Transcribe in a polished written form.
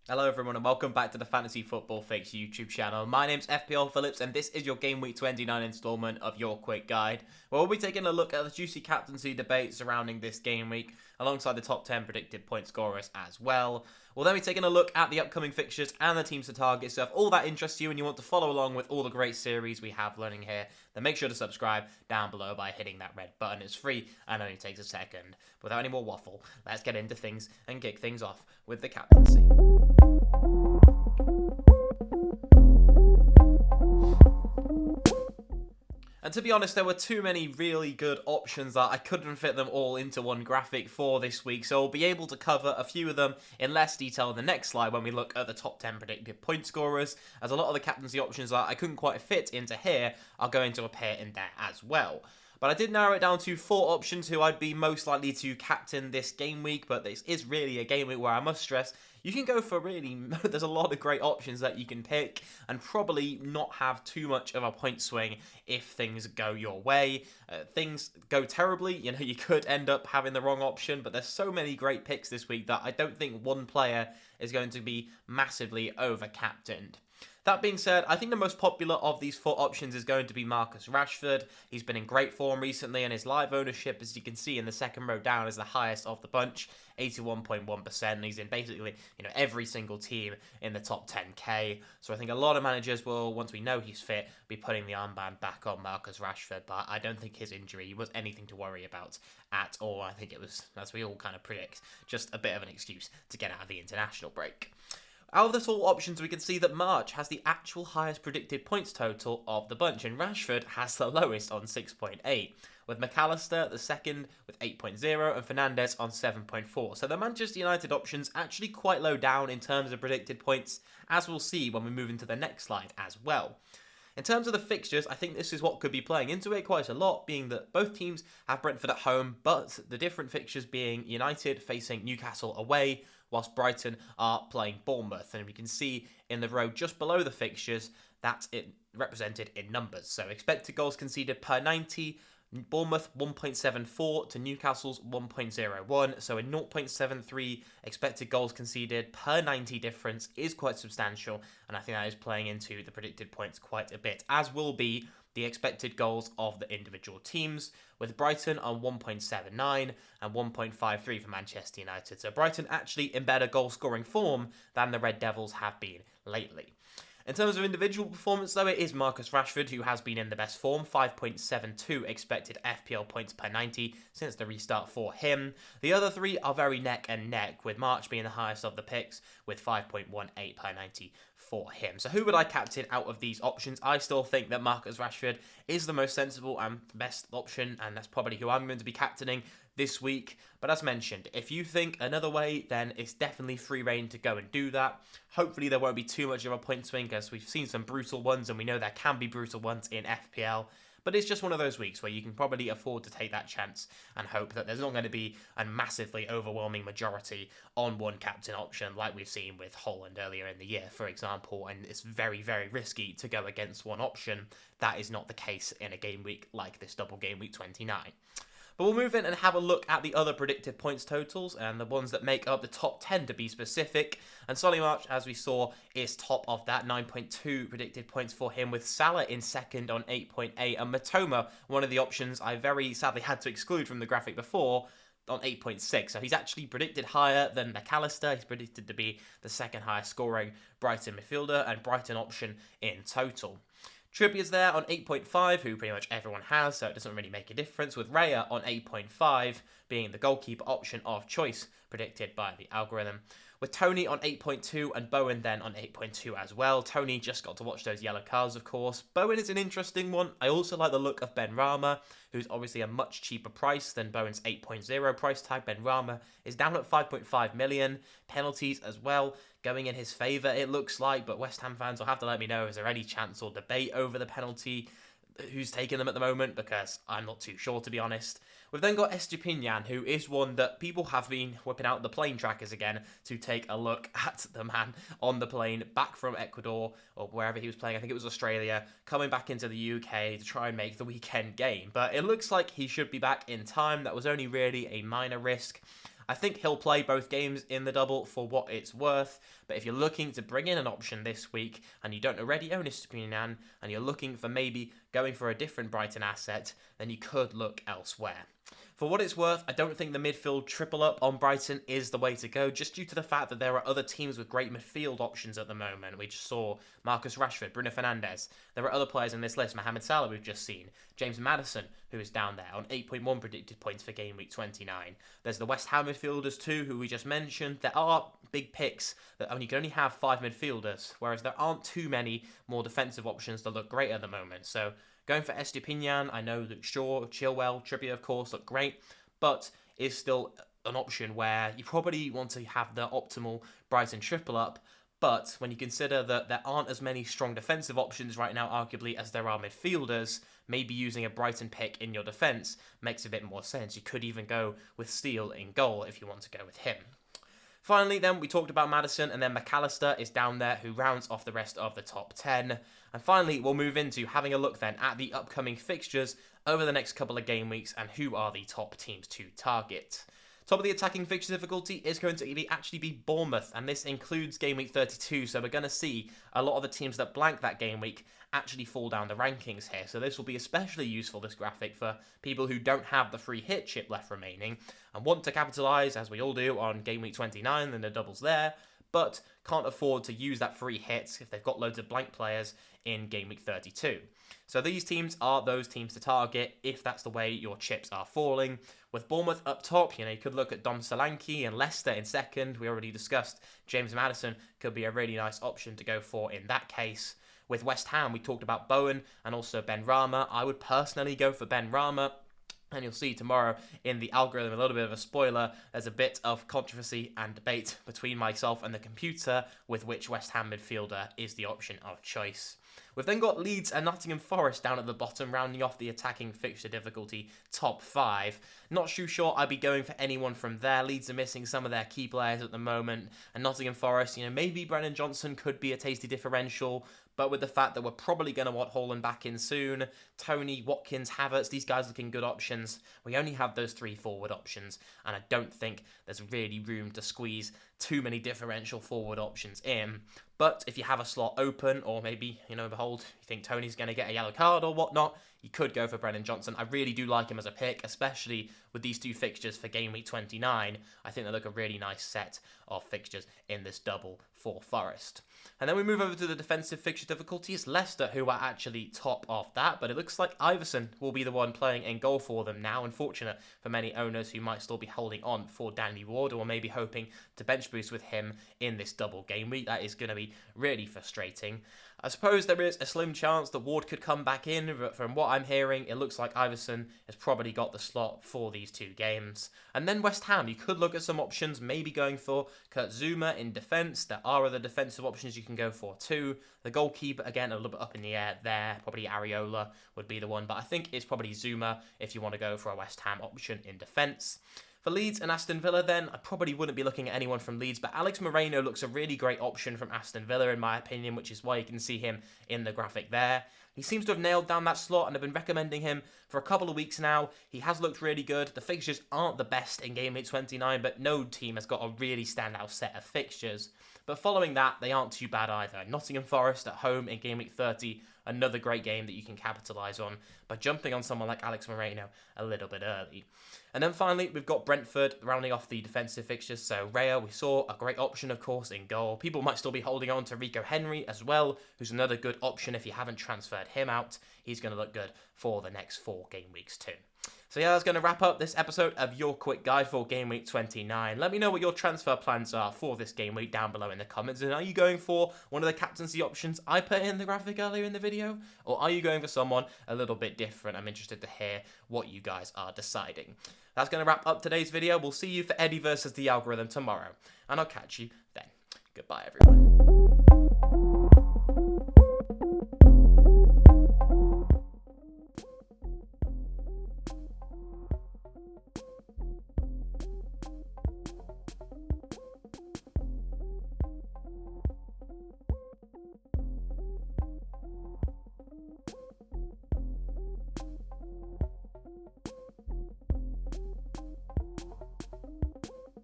Hello everyone and welcome back to the Fantasy Football Fix YouTube channel. My name's FPL Phillips and this is your Game Week 29 installment of your quick guide, where we'll be taking a look at the juicy captaincy debate surrounding this game week, alongside the top 10 predicted point scorers as well. We'll then be taking a look at the upcoming fixtures and the teams to target, so if all that interests you and you want to follow along with all the great series we have running here, then make sure to subscribe down below by hitting that red button. It's free and only takes a second. Without any more waffle, let's get into things and kick things off with the captaincy. And to be honest, there were too many really good options that I couldn't fit them all into one graphic for this week, so I'll be able to cover a few of them in less detail in the next slide when we look at the top 10 predicted point scorers, as a lot of the captaincy options that I couldn't quite fit into here are going to appear in there as well. But I did narrow it down to 4 options who I'd be most likely to captain this game week, but this is really a game week where I must stress you can go for really, there's a lot of great options that you can pick and probably not have too much of a point swing if things go your way. Things go terribly, you could end up having the wrong option, but there's so many great picks this week that I don't think one player is going to be massively over-captained. That being said, I think the most popular of these 4 options is going to be Marcus Rashford. He's been in great form recently, and his live ownership, as you can see in the second row down, is the highest of the bunch, 81.1%. He's in basically, every single team in the top 10k. So I think a lot of managers will, once we know he's fit, be putting the armband back on Marcus Rashford. But I don't think his injury was anything to worry about at all. I think it was, as we all kind of predict, just a bit of an excuse to get out of the international break. Out of the 4 options, we can see that March has the actual highest predicted points total of the bunch, and Rashford has the lowest on 6.8, with McAllister the second with 8.0 and Fernandes on 7.4. So the Manchester United options actually quite low down in terms of predicted points, as we'll see when we move into the next slide as well. In terms of the fixtures, I think this is what could be playing into it quite a lot, being that both teams have Brentford at home, but the different fixtures being United facing Newcastle away, whilst Brighton are playing Bournemouth. And we can see in the row just below the fixtures, that's it represented in numbers. So expected goals conceded per 90, Bournemouth 1.74 to Newcastle's 1.01, so a 0.73 expected goals conceded per 90 difference is quite substantial, and I think that is playing into the predicted points quite a bit, as will be the expected goals of the individual teams, with Brighton on 1.79 and 1.53 for Manchester United. So Brighton actually in better goal scoring form than the Red Devils have been lately. In terms of individual performance, though, it is Marcus Rashford who has been in the best form, 5.72 expected FPL points per 90 since the restart for him. The other 3 are very neck and neck, with March being the highest of the picks with 5.18 per 90 for him. So who would I captain out of these options? I still think that Marcus Rashford is the most sensible and best option, and that's probably who I'm going to be captaining this week. But as mentioned, if you think another way, then it's definitely free reign to go and do that. Hopefully there won't be too much of a point swing, because we've seen some brutal ones, and we know there can be brutal ones in FPL. But it's just one of those weeks where you can probably afford to take that chance and hope that there's not going to be a massively overwhelming majority on one captain option like we've seen with Holland earlier in the year, for example, and it's very, very risky to go against one option. That is not the case in a game week like this double game week 29. But we'll move in and have a look at the other predicted points totals and the ones that make up the top 10 to be specific. And Solly March, as we saw, is top of that, 9.2 predicted points for him, with Salah in second on 8.8 and Matoma, one of the options I very sadly had to exclude from the graphic before, on 8.6. So he's actually predicted higher than McAllister. He's predicted to be the second highest scoring Brighton midfielder and Brighton option in total. Trippier's there on 8.5, who pretty much everyone has, so it doesn't really make a difference, with Raya on 8.5 being the goalkeeper option of choice predicted by the algorithm. With Tony on 8.2 and Bowen then on 8.2 as well. Tony just got to watch those yellow cards, of course. Bowen is an interesting one. I also like the look of Ben Rama, who's obviously a much cheaper price than Bowen's 8.0 price tag. Ben Rama is down at 5.5 million. Penalties as well going in his favour, it looks like, but West Ham fans will have to let me know, is there any chance or debate over the penalty? Who's taking them at the moment, because I'm not too sure, to be honest. We've then got Estupinian, who is one that people have been whipping out the plane trackers again to take a look at the man on the plane back from Ecuador, or wherever he was playing, I think it was Australia, coming back into the UK to try and make the weekend game. But it looks like he should be back in time. That was only really a minor risk. I think he'll play both games in the double for what it's worth, but if you're looking to bring in an option this week and you don't already own Estupiñán and you're looking for maybe going for a different Brighton asset, then you could look elsewhere. For what it's worth, I don't think the midfield triple up on Brighton is the way to go, just due to the fact that there are other teams with great midfield options at the moment. We just saw Marcus Rashford, Bruno Fernandes. There are other players in this list, Mohamed Salah we've just seen, James Maddison, who is down there on 8.1 predicted points for game week 29. There's the West Ham midfielders too, who we just mentioned. There are big picks that you can only have 5 midfielders, whereas there aren't too many more defensive options that look great at the moment. So going for Estupiñán, I know that Shaw, Chilwell, Trippier, of course, look great, but is still an option where you probably want to have the optimal Brighton triple up. But when you consider that there aren't as many strong defensive options right now, arguably, as there are midfielders, maybe using a Brighton pick in your defence makes a bit more sense. You could even go with Steele in goal if you want to go with him. Finally, then, we talked about Maddison, and then McAllister is down there, who rounds off the rest of the top 10. And finally, we'll move into having a look then at the upcoming fixtures over the next couple of game weeks and who are the top teams to target. Top of the attacking fixture difficulty is going to actually be Bournemouth, and this includes game week 32, so we're going to see a lot of the teams that blank that game week actually fall down the rankings here. So this will be especially useful, this graphic, for people who don't have the free hit chip left remaining and want to capitalise, as we all do, on game week 29 and the doubles there, but can't afford to use that free hit if they've got loads of blank players in game week 32. So these teams are those teams to target if that's the way your chips are falling. With Bournemouth up top, you could look at Dom Solanke and Leicester in second. We already discussed James Maddison could be a really nice option to go for in that case. With West Ham, we talked about Bowen and also Ben Rama. I would personally go for Ben Rama. And you'll see tomorrow in the algorithm, a little bit of a spoiler, there's a bit of controversy and debate between myself and the computer with which West Ham midfielder is the option of choice. We've then got Leeds and Nottingham Forest down at the bottom, rounding off the attacking fixture difficulty top 5. Not too sure I'd be going for anyone from there. Leeds are missing some of their key players at the moment. And Nottingham Forest, maybe Brennan Johnson could be a tasty differential. But with the fact that we're probably going to want Haaland back in soon, Tony, Watkins, Havertz, these guys looking good options. We only have those 3 forward options, and I don't think there's really room to squeeze too many differential forward options in. But if you have a slot open, or maybe, behold, you think Tony's going to get a yellow card or whatnot, you could go for Brennan Johnson. I really do like him as a pick, especially with these 2 fixtures for game week 29. I think they look a really nice set of fixtures in this double for Forest. And then we move over to the defensive fixture difficulties. Leicester, who are actually top of that, but it looks like Iverson will be the one playing in goal for them now. Unfortunate for many owners who might still be holding on for Danny Ward or maybe hoping to bench boost with him in this double game week. That is going to be really frustrating. I suppose there is a slim chance that Ward could come back in, but from what I'm hearing, it looks like Iverson has probably got the slot for these 2 games. And then West Ham, you could look at some options, maybe going for Kurt Zouma in defence. There are other defensive options you can go for too. The goalkeeper, again, a little bit up in the air there. Probably Areola would be the one, but I think it's probably Zouma if you want to go for a West Ham option in defence. For Leeds and Aston Villa then, I probably wouldn't be looking at anyone from Leeds, but Alex Moreno looks a really great option from Aston Villa in my opinion, which is why you can see him in the graphic there. He seems to have nailed down that slot, and I've been recommending him for a couple of weeks now. He has looked really good. The fixtures aren't the best in game week 29, but no team has got a really standout set of fixtures. But following that, they aren't too bad either. Nottingham Forest at home in game week 30, another great game that you can capitalise on by jumping on someone like Alex Moreno a little bit early. And then finally, we've got Brentford rounding off the defensive fixtures. So Raya, we saw a great option, of course, in goal. People might still be holding on to Rico Henry as well, who's another good option if you haven't transferred him out. He's going to look good for the next 4 game weeks too. So yeah, that's going to wrap up this episode of your quick guide for game week 29. Let me know what your transfer plans are for this game week down below in the comments. And are you going for one of the captaincy options I put in the graphic earlier in the video? Or are you going for someone a little bit different? I'm interested to hear what you guys are deciding. That's going to wrap up today's video. We'll see you for Eddie versus the algorithm tomorrow. And I'll catch you then. Goodbye, everyone.